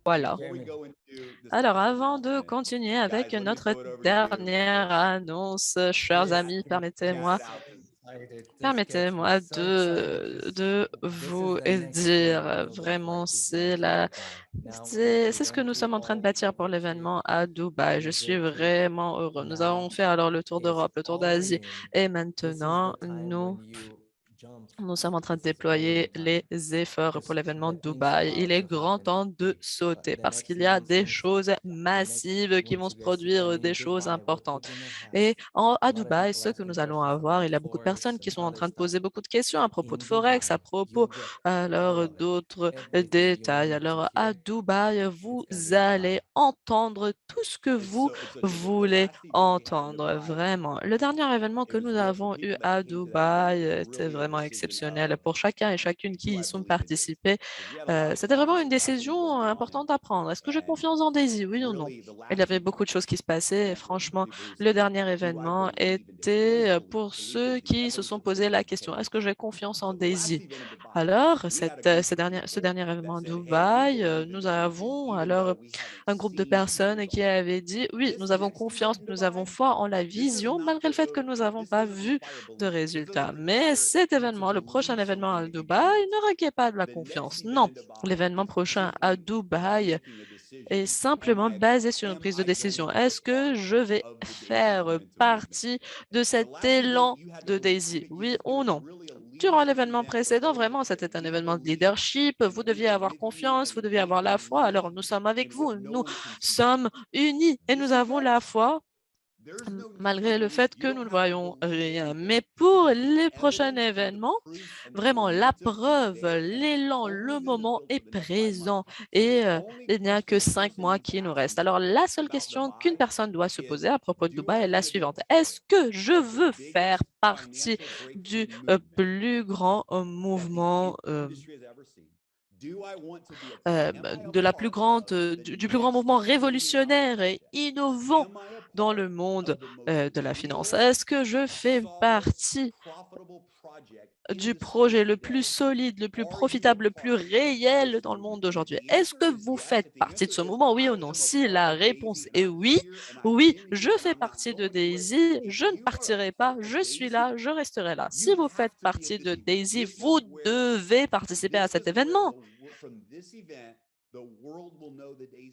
Voilà. Jeremy. Alors, avant de continuer avec notre dernière annonce, chers amis, permettez-moi Sorry, dude. This gets me Permettez-moi so excited de because this is vous the next dire, thing in the world vraiment, like event in Dubai. Now, c'est we're ce que going nous to sommes en train de all bâtir pour actually l'événement à Dubaï. Je suis visit Turkey. vraiment heureux. Nous avons Now fait alors le tour is d'Europe, le tour all d'Asie in. et This is the maintenant, time when you jumped. nous sommes en train de This is all in déployer time les efforts pour because l'événement the de things Dubaï. Il about est to grand happen temps de sauter the parce next qu'il y a events des is choses the next massives qui vont what se you guys see. And produire, des in choses Dubai, what we're importantes. gonna have Et a à lot of Dubaï, people ce que asking nous allons questions avoir, il about y a beaucoup de personnes forex qui and sont en other train de stuff. poser beaucoup de questions à propos de In Forex, à Dubai, propos you'll get all alors of it, d'autres everything you détails. need to Alors à hear. Dubaï, It's vous gonna be in allez Dubai. entendre tout ce que vous voulez entendre, vraiment. Le dernier événement que nous avons eu à Dubaï était vraiment exceptionnel pour chacun et chacune qui y sont participés. C'était vraiment une décision importante à prendre. Est-ce que j'ai confiance en Daisy, oui ou non? Il y avait beaucoup de choses qui se passaient et franchement, le dernier événement était pour ceux qui se sont posé la question, est-ce que j'ai confiance en Daisy? Alors, ce dernier événement à Dubaï, nous avons alors un groupe de personnes qui avaient dit, oui, nous avons confiance, nous avons foi en la vision, malgré le fait que nous n'avons pas vu de résultats. Mais cet événement, le prochain événement à Dubaï, ne requiert pas de la confiance. Non, l'événement prochain à Dubaï est simplement basé sur une prise de décision. Est-ce que je vais faire partie de cet élan de Daisy? Oui ou non? Durant l'événement précédent, vraiment, c'était un événement de leadership. Vous deviez avoir confiance, vous deviez avoir la foi. Alors, nous sommes avec vous. Nous sommes unis et nous avons la foi malgré le fait que nous ne voyons rien. Mais pour les prochains événements, vraiment, la preuve, l'élan, le moment est présent et il n'y a que 5 mois qui nous restent. Alors, la seule question qu'une personne doit se poser à propos de Dubaï est la suivante. Est-ce que je veux faire partie du plus grand mouvement de la plus grande, du plus grand mouvement révolutionnaire et innovant dans le monde de la finance? Est-ce que je fais partie du projet le plus solide, le plus profitable, le plus réel dans le monde d'aujourd'hui? Est-ce que vous faites partie de ce mouvement, oui ou non? Si la réponse est oui, oui, je fais partie de Daisy, je ne partirai pas, je suis là, je resterai là. Si vous faites partie de Daisy, vous devez participer à cet événement.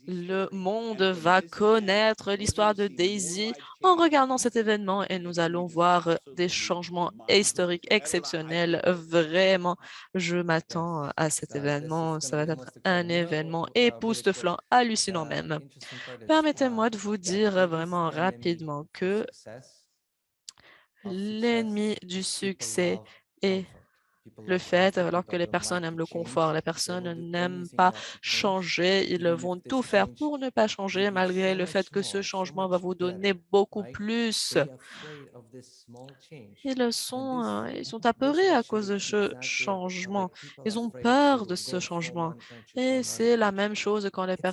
Le monde va connaître l'histoire de Daisy en regardant cet événement et nous allons voir des changements historiques exceptionnels. Vraiment, je m'attends à cet So this événement. is Ça going to va be the être most un exciting. événement Really quick. époustouflant, hallucinant même. The interesting part is Permettez-moi de vous that dire who is vraiment the enemy rapidement for que success? Of l'ennemi success, du people succès love est comfort. People le love fait, comfort. alors que People les don't personnes like to aiment le confort, change. les They will personnes do n'aiment anything pas not to change, changer, ils even vont if this tout faire change pour ne pas changer, give you malgré so le fait much que ce more, so changement va much vous donner better, beaucoup right? plus. They afraid of this small change. Ils ils sont This apeurés à cause actually de ce exactly changement. like people Ils ont afraid peur de to ce go from changement. one country to Et another c'est la country. même chose quand les It's easy,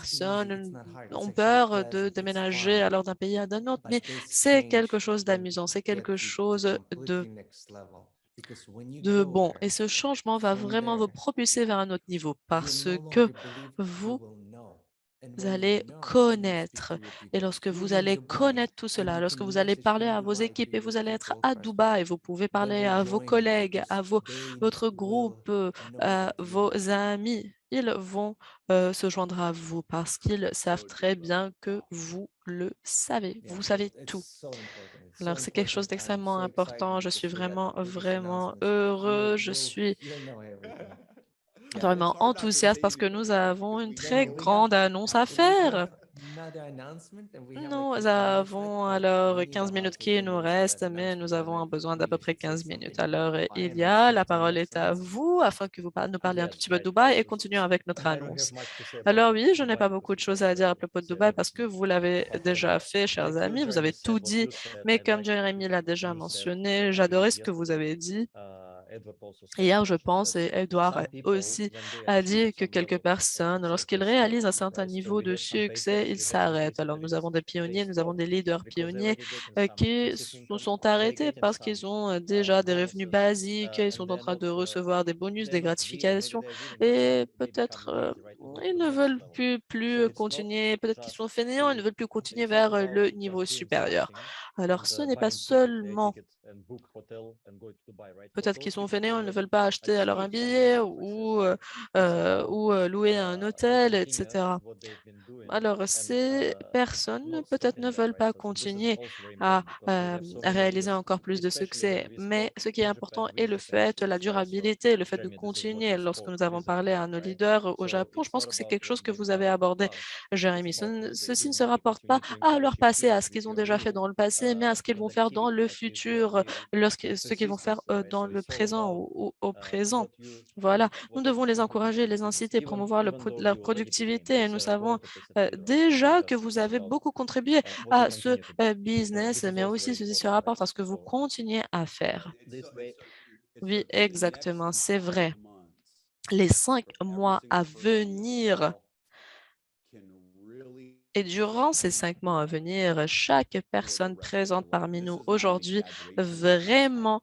it's personnes not hard, it's ont actually peur de pleasant, it's déménager fun. alors d'un pays à un autre. Mais But this c'est quelque change chose will d'amusant, c'est quelque get you to chose completely next level because when you de go bon. there Et ce changement va from vraiment vous there, propulser vers un autre niveau you'll parce no que longer believe, you vous will know. And when you allez know and you speak connaître. to your Et people, lorsque vous even allez Dubai, connaître tout and cela, you lorsque can vous allez message parler from à vos Dubai to équipes et your vous allez être à spokesperson, Dubaï, vous pouvez they parler will à vos join you collègues, because they votre will groupe, know that you vos are there. amis. Ils vont se joindre à vous parce qu'ils savent très bien que vous le savez. Yeah, Vous savez it's tout. so important. It's so Alors, c'est quelque chose important. I'm d'extrêmement so excited important. Je suis because for that vraiment, biggest vraiment announcements, heureux. Je suis you'll know everything. Yeah. vraiment enthousiaste parce que nous avons une très Jeremy, grande annonce à we faire. have another announcement and we have like Nous 15 minutes left, avons but alors we need 15 about minutes to qui nous finish that restent, mais announcement nous and avons I besoin d'à really peu près should say 15 minutes. something about Alors, Dubai il and y let's a move la to the parole next est à announcement. vous afin que vous nous parliez un tout petit peu de Dubaï et continuons avec notre I don't have annonce. much to say about Alors oui, je n'ai Dubai pas because beaucoup de you choses guys à dire à already propos de said Dubaï parce que everything. vous l'avez déjà fait, My chers amis. Vous fiance avez already tout said what dit, you said. mais I comme liked what Jérémy l'a déjà you said. mentionné, I think it j'adorais was ce que vous yesterday. avez dit. Hier, je pense, et Edouard aussi a dit que quelques personnes, lorsqu'ils réalisent un certain niveau de succès, ils s'arrêtent. Alors, nous avons des pionniers, nous avons des leaders pionniers qui se sont arrêtés parce qu'ils ont déjà des revenus basiques, ils sont en train de recevoir des bonus, des gratifications, et peut-être ils ne veulent plus continuer, peut-être qu'ils sont fainéants, ils ne veulent plus continuer vers le niveau supérieur. Alors, ce n'est pas seulement peut-être qu'ils sont fainéants, ils ne veulent pas acheter alors un billet ou louer un hôtel, etc. Alors, ces personnes peut-être ne veulent pas continuer à réaliser encore plus de succès, mais ce qui est important est le fait, la durabilité, le fait de continuer. Lorsque nous avons parlé à nos leaders au Japon, je pense que c'est quelque chose que vous avez abordé, Jérémy. Ceci ne se rapporte pas à leur passé, à ce qu'ils ont déjà fait dans le passé, mais à ce qu'ils vont faire dans le futur, ce qu'ils vont faire dans le présent ou au présent. Voilà, nous devons les encourager, les inciter, promouvoir leur productivité. Et nous savons déjà que vous avez beaucoup contribué à ce business, mais aussi ceci se rapporte à ce que vous continuez à faire. Oui, exactement, c'est vrai. Les 5 mois à venir et durant ces 5 mois à venir, chaque personne présente parmi nous aujourd'hui vraiment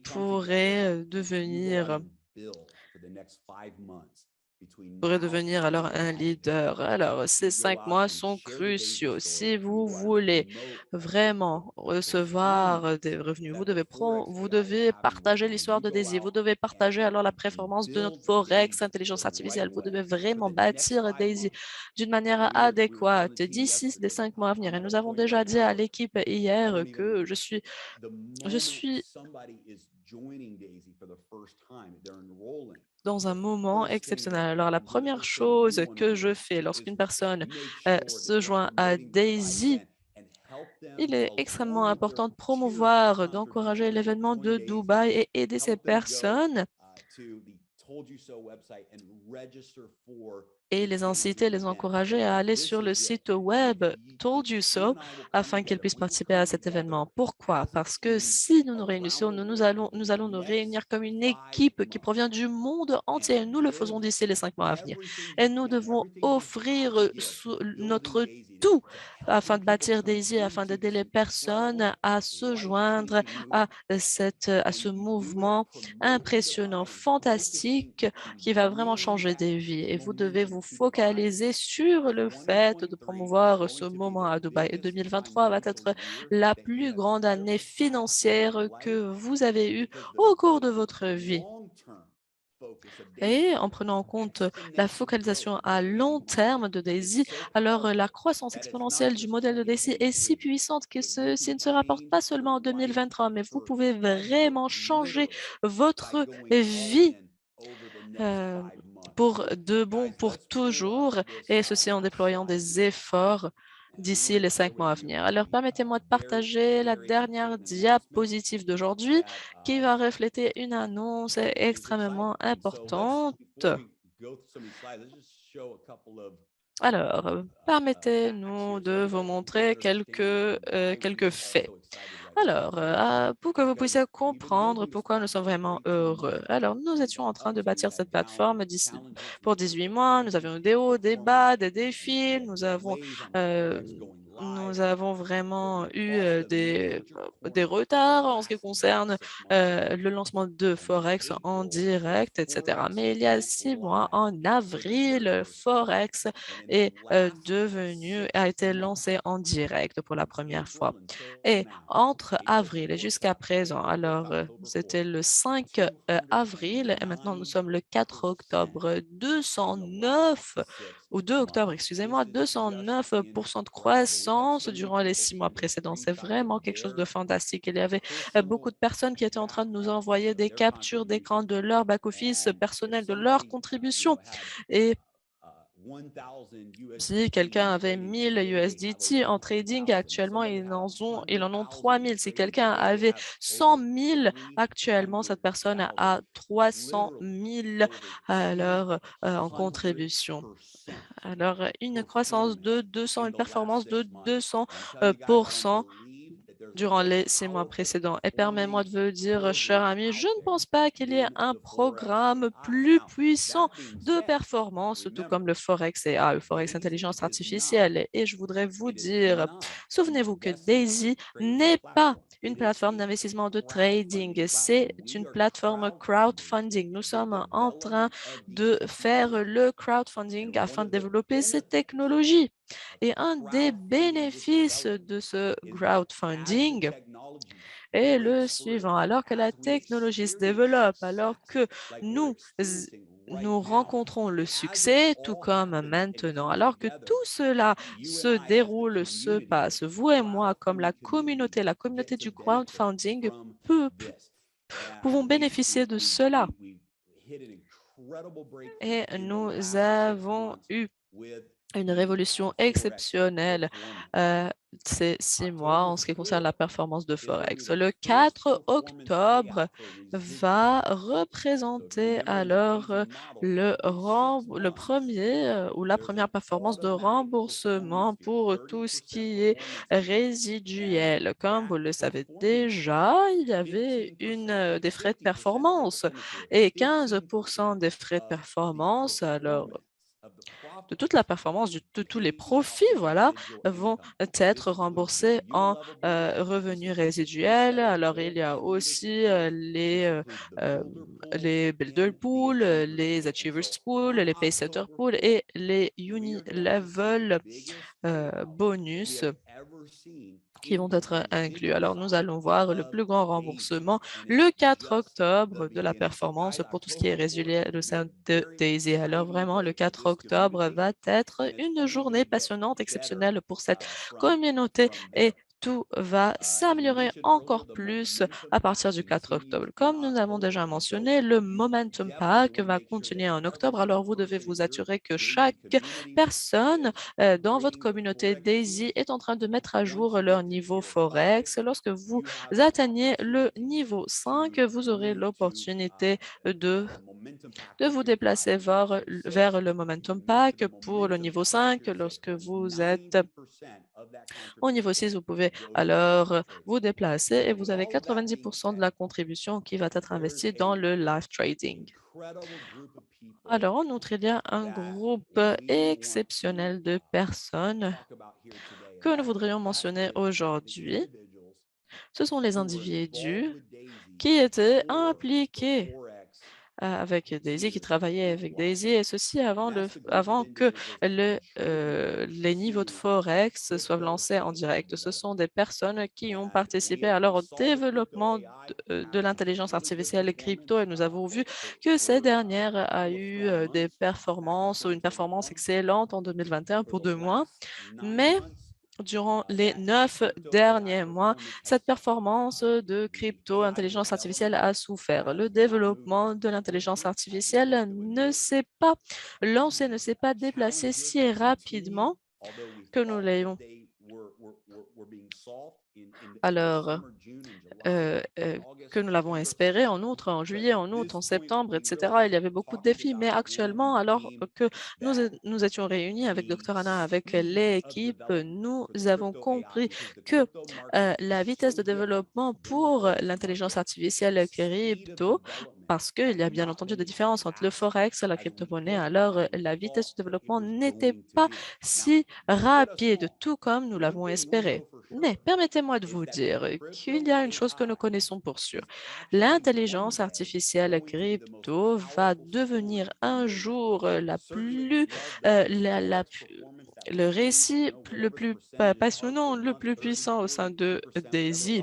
pourrait devenir alors un leader. Alors, ces 5 mois sont cruciaux. Si vous voulez vraiment recevoir des revenus, vous devez partager l'histoire de Daisy, vous devez partager alors la performance de notre Forex, intelligence artificielle, vous devez vraiment bâtir Daisy d'une manière adéquate d'ici des 5 mois à venir. Et nous avons déjà dit à l'équipe hier que je suis dans un moment exceptionnel. Alors, la première chose que je fais lorsqu'une personne se joint à Daisy, il est extrêmement important de promouvoir, d'encourager l'événement de Dubaï et aider ces personnes et les inciter, les encourager à aller sur le site web Told You So afin qu'ils puissent participer à cet événement. Pourquoi? Parce que si nous nous réunissons, nous allons nous réunir comme une équipe qui provient du monde entier. Nous le faisons d'ici les 5 mois à venir. Et nous devons offrir notre tout afin de bâtir des îles, afin d'aider les personnes à se joindre à ce mouvement impressionnant, fantastique, qui va vraiment changer des vies. Et vous devez vous focaliser sur le fait de promouvoir ce moment à Dubaï. Et 2023 va être la plus grande année financière que vous avez eue au cours de votre vie. Et en prenant en compte la focalisation à long terme de Daisy, alors la croissance exponentielle du modèle de Daisy est si puissante que ceci ne se rapporte pas seulement en 2023, mais vous pouvez vraiment changer votre vie euh, pour de bon, pour toujours, et ceci en déployant des efforts d'ici les 5 mois à venir. Alors, permettez-moi de partager la dernière diapositive d'aujourd'hui qui va refléter une annonce extrêmement importante. Alors, permettez-nous de vous montrer quelques faits. Alors, pour que vous puissiez comprendre pourquoi nous sommes vraiment heureux. Alors, nous étions en train de bâtir cette plateforme pour 18 mois. Nous avions des hauts, des bas, des défis. Euh, nous avons vraiment eu des retards en ce qui concerne le lancement de Forex en direct, etc. Mais il y a 6 mois, en avril, Forex a été lancé en direct pour la première fois. Et entre avril et jusqu'à présent, alors c'était le 5 avril et maintenant nous sommes le 4 octobre, 209 ou 2 octobre, excusez-moi, 209% de croissance durant les 6 mois précédents. C'est vraiment quelque chose de fantastique. Il y avait beaucoup de personnes qui étaient en train de nous envoyer des captures d'écran de leur back-office personnel, de leurs contributions. Et si quelqu'un avait 1000 USDT en trading, actuellement, ils en ont 3000. Si quelqu'un avait 100 000, actuellement, cette personne a 300 000 alors, en contribution. Alors, une performance de 200%. durant les 6 mois précédents. Et permets-moi de vous dire, cher ami, je ne pense pas qu'il y ait un programme plus puissant de performance, tout comme le Forex et le Forex Intelligence Artificielle. Et je voudrais vous dire, souvenez-vous que Daisy n'est pas une plateforme d'investissement de trading, c'est une plateforme crowdfunding. Nous sommes en train de faire le crowdfunding afin de développer cette technologie. Et un des bénéfices de ce crowdfunding est le suivant. Alors que la technologie se développe, alors que nous, nous rencontrons le succès, tout comme maintenant, alors que tout cela se déroule, se passe, vous et moi, comme la communauté du crowdfunding, peut, pouvons bénéficier de cela. Et nous avons eu une révolution exceptionnelle ces 6 mois en ce qui concerne la performance de Forex. Le 4 octobre va représenter alors le premier ou la première performance de remboursement pour tout ce qui est résiduel. Comme vous le savez déjà, il y avait des frais de performance et 15% des frais de performance. Alors, de toute la performance, de tous les profits, voilà, vont être remboursés en revenus résiduels. Alors, il y a aussi les Builder Pool, les Achievers Pool, les Paysetter Pool et les Uni-Level bonus qui vont être inclus. Alors, nous allons voir le plus grand remboursement le 4 octobre de la performance pour tout ce qui est résilié au sein de Daisy. Alors, vraiment, le 4 octobre va être une journée passionnante, exceptionnelle pour cette communauté et tout va s'améliorer encore plus à partir du 4 octobre. Comme nous avons déjà mentionné, le Momentum Pack va continuer en octobre. Alors, vous devez vous assurer que chaque personne dans votre communauté Daisy est en train de mettre à jour leur niveau Forex. Lorsque vous atteignez le niveau 5, vous aurez l'opportunité de vous déplacer vers le Momentum Pack pour le niveau 5. Lorsque vous êtes au niveau 6, vous pouvez alors vous déplacer et vous avez 90% de la contribution qui va être investie dans le live trading. Alors, en outre, il y a un groupe exceptionnel de personnes que nous voudrions mentionner aujourd'hui. Ce sont les individus qui étaient impliqués avec Daisy, qui travaillaient avec Daisy, et ceci avant que les niveaux de Forex soient lancés en direct. Ce sont des personnes qui ont participé alors au développement de l'intelligence artificielle et crypto, et nous avons vu que cette dernière a eu des performances ou une performance excellente en 2021 pour 2 mois, mais durant les 9 derniers mois, cette performance de crypto, intelligence artificielle a souffert. Le développement de l'intelligence artificielle ne s'est pas lancé, ne s'est pas déplacé si rapidement que nous l'ayons. Alors, que nous l'avons espéré en outre, en juillet, en août, en septembre, etc. Il y avait beaucoup de défis, mais actuellement, alors que nous étions réunis avec Dr. Anna, avec l'équipe, nous avons compris que la vitesse de développement pour l'intelligence artificielle crypto, parce qu'il y a bien entendu des différences entre le Forex et la crypto-monnaie, alors la vitesse de développement n'était pas si rapide, tout comme nous l'avons espéré. Mais permettez-moi de vous dire qu'il y a une chose que nous connaissons pour sûr. L'intelligence artificielle crypto va devenir un jour le récit le plus passionnant, le plus puissant au sein de Daisy.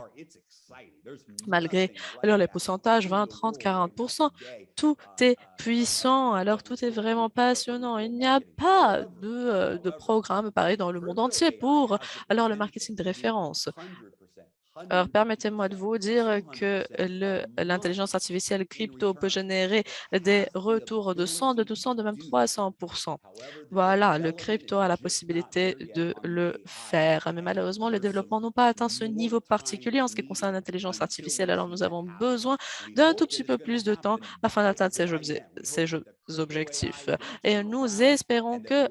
Malgré alors les pourcentages 20, 30, 40%, tout est puissant, alors tout est vraiment passionnant. Il n'y a pas de programme pareil dans le monde entier pour alors le marketing de référence. Alors, permettez-moi de vous dire que l'intelligence artificielle crypto peut générer des retours de 100, de 200, de même 300%. Voilà, le crypto a la possibilité de le faire. Mais malheureusement, le développement n'a pas atteint ce niveau particulier en ce qui concerne l'intelligence artificielle. Alors, nous avons besoin d'un tout petit peu plus de temps afin d'atteindre ces objectifs. Et nous espérons que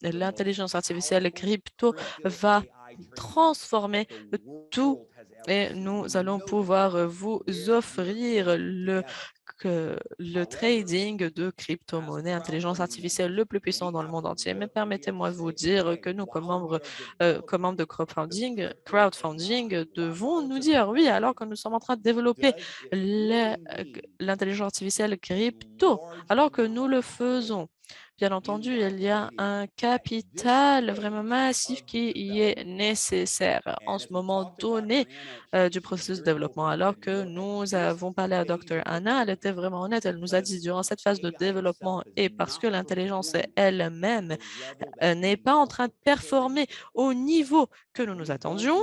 l'intelligence artificielle crypto va transformer tout et nous allons pouvoir vous offrir le trading de crypto-monnaies, intelligence artificielle le plus puissant dans le monde entier. Mais permettez-moi de vous dire que nous, comme membres de crowdfunding, devons nous dire oui, alors que nous sommes en train de développer l'intelligence artificielle crypto, alors que nous le faisons. Bien entendu, il y a un capital vraiment massif qui y est nécessaire en ce moment donné du processus de développement. Alors que nous avons parlé à Dr. Anna, elle était vraiment honnête. Elle nous a dit durant cette phase de développement et parce que l'intelligence elle-même n'est pas en train de performer au niveau que nous nous attendions,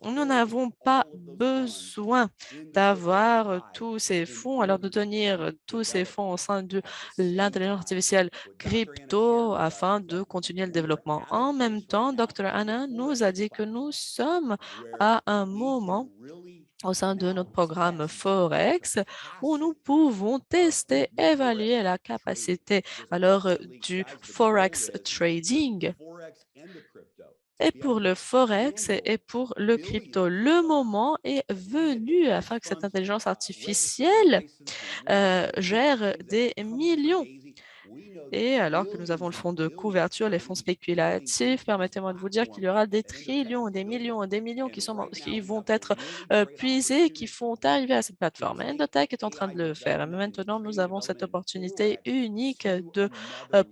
nous n'avons pas besoin d'avoir tous ces fonds, alors de tenir tous ces fonds au sein de l'intelligence artificielle crypto afin de continuer le développement. En même temps, Dr. Anna nous a dit que nous sommes à un moment au sein de notre programme Forex où nous pouvons tester, évaluer la capacité du Forex trading et pour le Forex et pour le crypto. Le moment est venu afin que cette intelligence artificielle gère des millions. Et alors que nous avons le fonds de couverture, les fonds spéculatifs, permettez-moi de vous dire qu'il y aura des trillions, des millions et des millions qui vont être puisés, qui font arriver à cette plateforme. Endotech est en train de le faire. Mais maintenant, nous avons cette opportunité unique de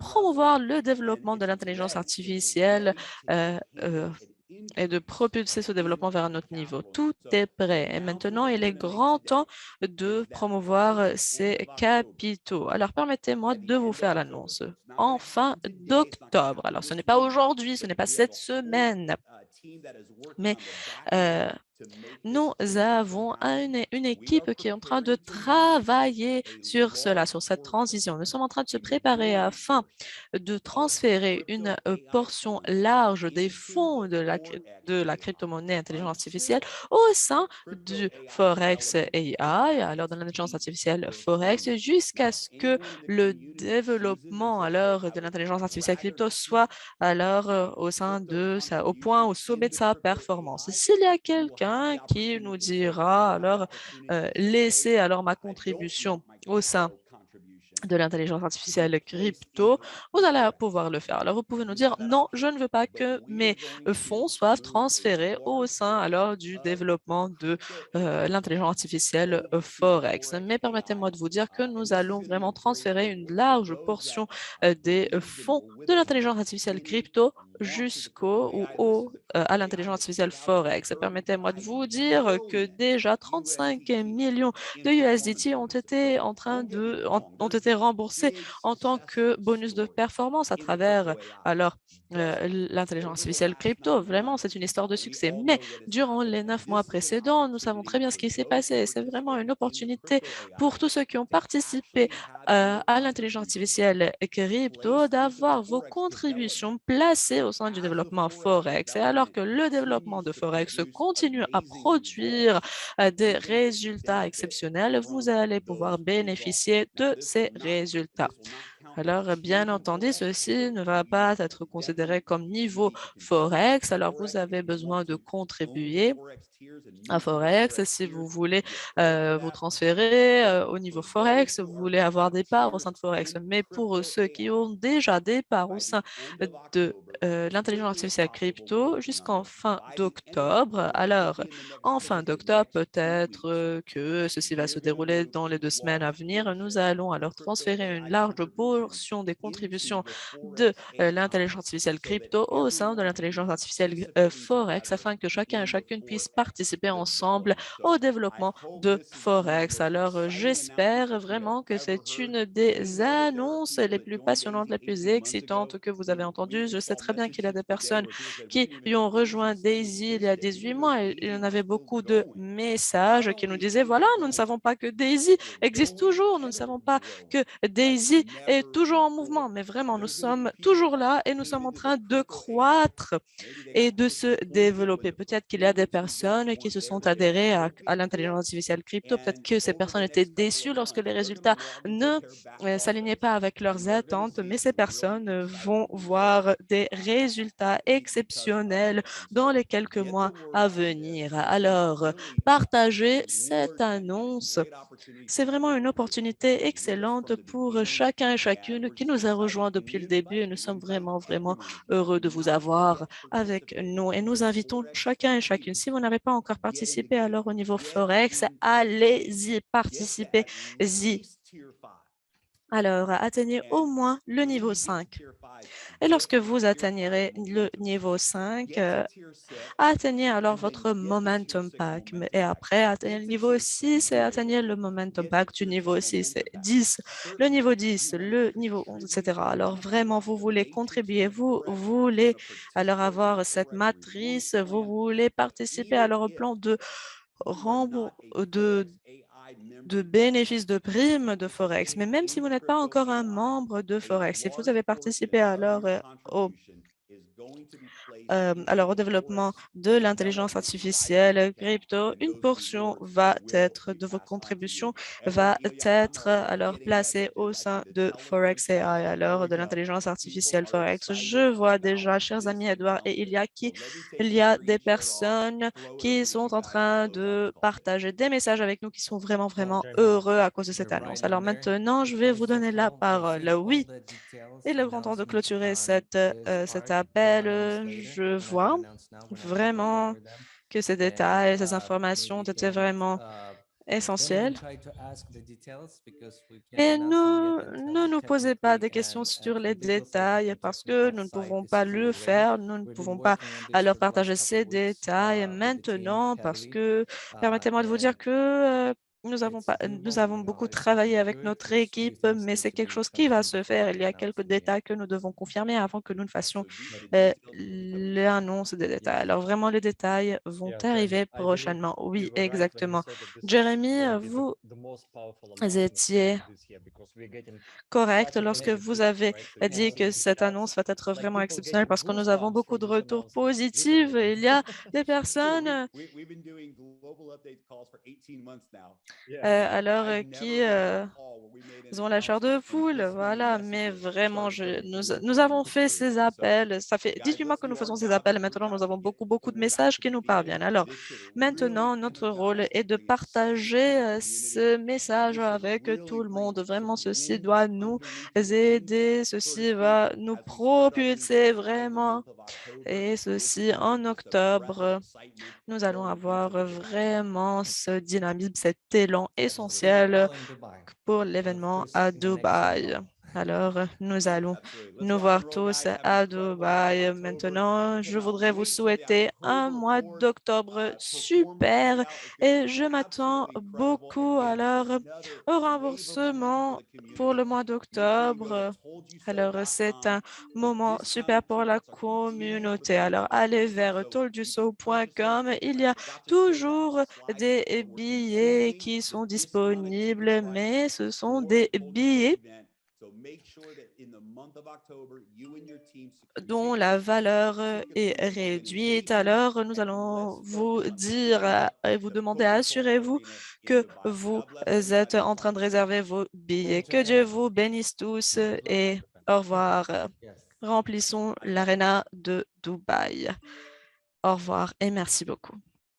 promouvoir le développement de l'intelligence artificielle euh, euh, et de propulser ce développement vers un autre niveau. Tout est prêt et maintenant il est grand temps de promouvoir ces capitaux. Alors permettez-moi de vous faire l'annonce. En fin d'octobre, alors ce n'est pas aujourd'hui, ce n'est pas cette semaine, mais euh, nous avons une équipe qui est en train de travailler sur cela, sur cette transition. Nous sommes en train de se préparer afin de transférer une portion large des fonds de la crypto-monnaie intelligence artificielle au sein du Forex AI, alors de l'intelligence artificielle Forex, jusqu'à ce que le développement alors de l'intelligence artificielle crypto soit alors au sein de au point, au sommet de sa performance. S'il y a quelqu'un qui nous dira alors laissez alors ma contribution au sein de l'intelligence artificielle crypto, vous allez pouvoir le faire. Alors, vous pouvez nous dire, non, je ne veux pas que mes fonds soient transférés au sein alors du développement de l'intelligence artificielle Forex. Mais permettez-moi de vous dire que nous allons vraiment transférer une large portion des fonds de l'intelligence artificielle crypto à l'intelligence artificielle Forex. Permettez-moi de vous dire que déjà 35 millions de USDT ont été remboursés en tant que bonus de performance à travers l'intelligence artificielle crypto. Vraiment, c'est une histoire de succès. Mais durant les 9 mois précédents, nous savons très bien ce qui s'est passé. C'est vraiment une opportunité pour tous ceux qui ont participé à l'intelligence artificielle crypto d'avoir vos contributions placées au sein du développement Forex. Et alors que le développement de Forex continue à produire des résultats exceptionnels, vous allez pouvoir bénéficier de ces résultats. Alors, bien entendu, ceci ne va pas être considéré comme niveau Forex. Alors, vous avez besoin de contribuer à Forex. Si vous voulez vous transférer au niveau Forex, vous voulez avoir des parts au sein de Forex. Mais pour ceux qui ont déjà des parts au sein de l'intelligence artificielle crypto jusqu'en fin d'octobre, alors en fin d'octobre, peut-être que ceci va se dérouler dans les 2 semaines à venir, nous allons alors transférer une large portion des contributions de l'intelligence artificielle crypto au sein de l'intelligence artificielle Forex afin que chacun et chacune puisse participer ensemble au développement de Forex. Alors, j'espère vraiment que c'est une des annonces les plus passionnantes, les plus excitantes que vous avez entendues. Je sais très bien qu'il y a des personnes qui y ont rejoint Daisy il y a 18 mois et il y en avait beaucoup de messages qui nous disaient, voilà, nous ne savons pas que Daisy existe toujours, nous ne savons pas que Daisy est toujours en mouvement, mais vraiment, nous sommes toujours là et nous sommes en train de croître et de se développer. Peut-être qu'il y a des personnes personnes qui se sont adhérées à l'intelligence artificielle crypto. Peut-être que ces personnes étaient déçues lorsque les résultats ne s'alignaient pas avec leurs attentes, mais ces personnes vont voir des résultats exceptionnels dans les quelques mois à venir. Alors, partagez cette annonce. C'est vraiment une opportunité excellente pour chacun et chacune qui nous a rejoints depuis le début et nous sommes vraiment, vraiment heureux de vous avoir avec nous et nous invitons chacun et chacune. Si vous n'avez pas encore participé, alors au niveau Forex, allez-y, participez-y. Alors, atteignez au moins le niveau 5. Et lorsque vous atteignerez le niveau 5, atteignez alors votre momentum pack. Et après, atteignez le niveau 6 et atteignez le momentum pack du niveau 6, 10, le niveau 10, le niveau 11, etc. Alors vraiment, vous voulez contribuer, vous voulez alors avoir cette matrice, vous voulez participer alors au plan de rembourse, de bénéfices de primes de Forex. Mais même si vous n'êtes pas encore un membre de Forex, si vous avez participé alors au développement de l'intelligence artificielle crypto, une portion va être de vos contributions va être alors placée au sein de Forex AI, alors de l'intelligence artificielle Forex. Je vois déjà, chers amis Edouard et il y a des personnes qui sont en train de partager des messages avec nous qui sont vraiment, vraiment heureux à cause de cette annonce. Alors maintenant, je vais vous donner la parole. Oui, il est grand temps de clôturer cet appel. Je vois vraiment que ces détails, ces informations étaient vraiment essentielles. Et ne nous posez pas des questions sur les détails parce que nous ne pouvons pas le faire. Nous ne pouvons pas alors partager ces détails maintenant parce que permettez-moi de vous dire que nous avons beaucoup travaillé avec notre équipe, mais c'est quelque chose qui va se faire. Il y a quelques détails que nous devons confirmer avant que nous ne fassions l'annonce des détails. Alors vraiment, les détails vont arriver prochainement. Oui, exactement. Jérémy, vous étiez correct lorsque vous avez dit que cette annonce va être vraiment exceptionnelle parce que nous avons beaucoup de retours positifs. Il y a des personnes qui ils ont la chair de poule, voilà, mais vraiment, nous avons fait ces appels. Ça fait 18 mois que nous faisons ces appels et maintenant nous avons beaucoup, beaucoup de messages qui nous parviennent. Alors, maintenant, notre rôle est de partager ce message avec tout le monde. Vraiment, ceci doit nous aider, ceci va nous propulser vraiment. Et ceci en octobre, nous allons avoir vraiment ce dynamisme, cet élan essentiel pour l'événement à Dubaï. Alors, nous allons nous voir tous à Dubaï. Maintenant, je voudrais vous souhaiter un mois d'octobre super et je m'attends beaucoup alors au remboursement pour le mois d'octobre. Alors, c'est un moment super pour la communauté. Alors, allez vers tolduso.com. Il y a toujours des billets qui sont disponibles, mais ce sont des billets dont la valeur est réduite. Alors, nous allons vous dire et vous demander, assurez-vous que vous êtes en train de réserver vos billets. Que Dieu vous bénisse tous et au revoir. Remplissons l'arena de Dubaï. Au revoir et merci beaucoup.